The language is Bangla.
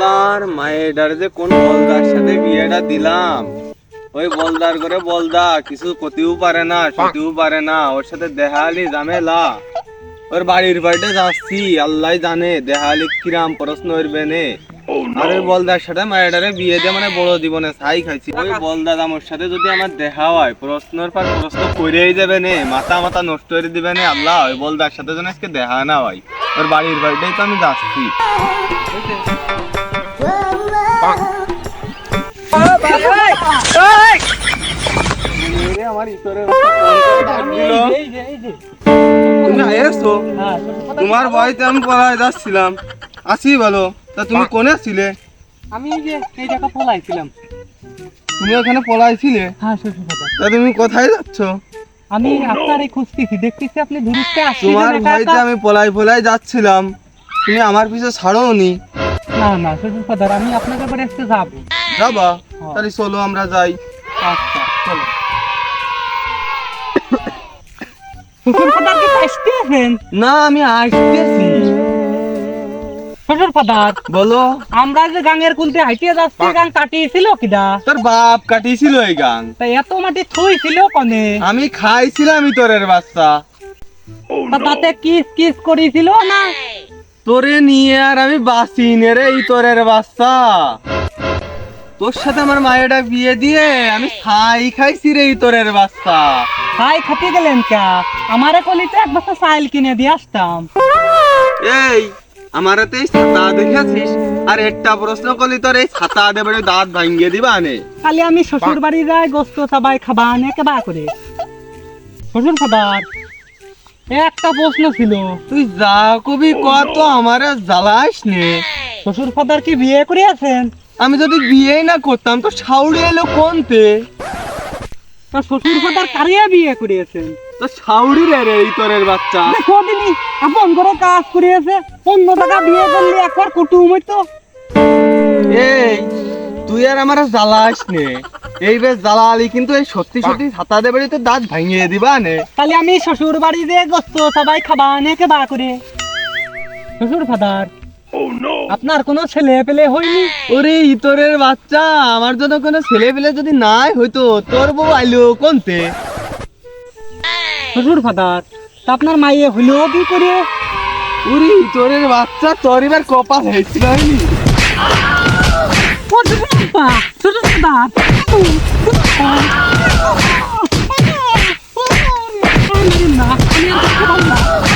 শালার মায়ের যে কোন বলদার সাথে বিয়েটা দিলাম, ওই বলদার করে বলদা কিছু করতেও পারে না, সতেও পারে না, ওর সাথে দেহালি ঝামেলা। ওর বাড়ির বাড়িতে যাচ্ছি, আল্লাহ জানে দেহালি কিরাম প্রশ্ন হইবে নে। আর ওই বলদার সাথে মায়েরারে বিয়ে দিয়ে মানে বড় জীবনে ছাই খাইছি। ওই বলদা আমার সাথে যদি আমার দেখা হয়, প্রশ্নের পর প্রশ্ন করেই যাবে নে, মাথা মাথা নষ্ট করে দিবে নে। আল্লাহ, ওই বলদার সাথে যেন আজকে দেখা না হয়। ওর বাড়ির বাড়িতেই তো আমি যাচ্ছি। তোমার বাড়িতে আমি পড়ায় যাচ্ছিলাম, আসি বলো। তা তুমি কোনে ছিলে? আমি এই জায়গা পলাইছিলাম। তুমি ওখানে পলাইছিলে? হ্যাঁ শ্বশুরবাবা। তা তুমি কোথায় যাচ্ছ? আমি আপনারই খুঁজতেছি, দেখতেছি আপনি দূরত্বে আসছেন। তোমার বাড়িতে আমি পলাই যাচ্ছিলাম, তুমি আমার পিছে ছাড়োনি। না না শ্বশুরবাবা, আমি আপনাদের বাড়ি আসতে যাবো। যাবা? তাহলে চলো আমরা যাই। আচ্ছা চলো। শ্বশুরবাবা কি আসতেছেন? না, আমি আসতেছি। শ্বশুরবাবা বলো। আমরা যে গাঙের কুলতে হাইটিয়ে যাচ্ছি, গাং কাটিয়েছিল কিডা? তোর বাপ কাটিয়েছিল এই গান। তা এত মাটি থইছিল কনে? আমি খাইছিলাম ইতরের বাচ্চা। তা তাতে কিস কিস করেছিল না? তোরে নিয়ে আর আমি বাঁচি নে রে ইতরের বাচ্চা। তোর সাথে আমার মায়েরা বিয়ে দিয়ে আমি খাইছি রে ইতরের বাচ্চা। হাই খাতে গেলেন কা? আমারে কলিতে এক বছর চাইল কিনে দিয়ে আসতাম। এই আমার হাতে এই ছাতা দেখেছিস? আর একটা প্রশ্ন করলি, তোর এই ছাতা দেবে দাঁত ভাঙিয়ে দিবা আনে। খালি আমি শ্বশুর বাড়ি যাই, গোস্ত সবাই খাবা আনে কেবা করে। শ্বশুর খাবার একটা প্রশ্ন ছিল। তুই যা কবি কত আমারে জ্বালাস নে। শ্বশুর ফাদার কি বিয়ে করিয়াছেন? আমি যদি বিয়েই না করতাম তো শাউরি এলো কোনতে? তা শ্বশুর ফাদার কারিয়া বিয়ে করিয়েছেন? তো শাউরি রে ইতরের বাচ্চা। কদিনই আপন করে কাজ করিয়েছে, 15 টাকা বিয়ে করলে একবার কুটুম হইতো। এই তুই আর আমার জ্বালাস নে। এই বেশ জ্বালালি, কিন্তু এই সত্যি সত্যি ছাতা দেবে তো দাঁত ভাঙিয়ে দিবা নে। তাহলে আমি শ্বশুর বাড়ি যে গোস্ত সবাই খাবা আনে কেবা করে। শ্বশুর ফাদার আপনার কোনো ছেলে পেলে হয়নি? ওরে ইতরের বাচ্চা, আমার জন্য কোনো ছেলে পেলে যদি নাই হইতো, তোর বউ আইলো কোনতে? শ্বশুর ফাদার তা আপনার মাইয়ে হইলো কি করে? ওরে ইতরের বাচ্চা, তোর এবার কপাল হয়েছিল হয়নি? শ্বশুর ফাদার না, আমি আর দেখতে পারলাম না।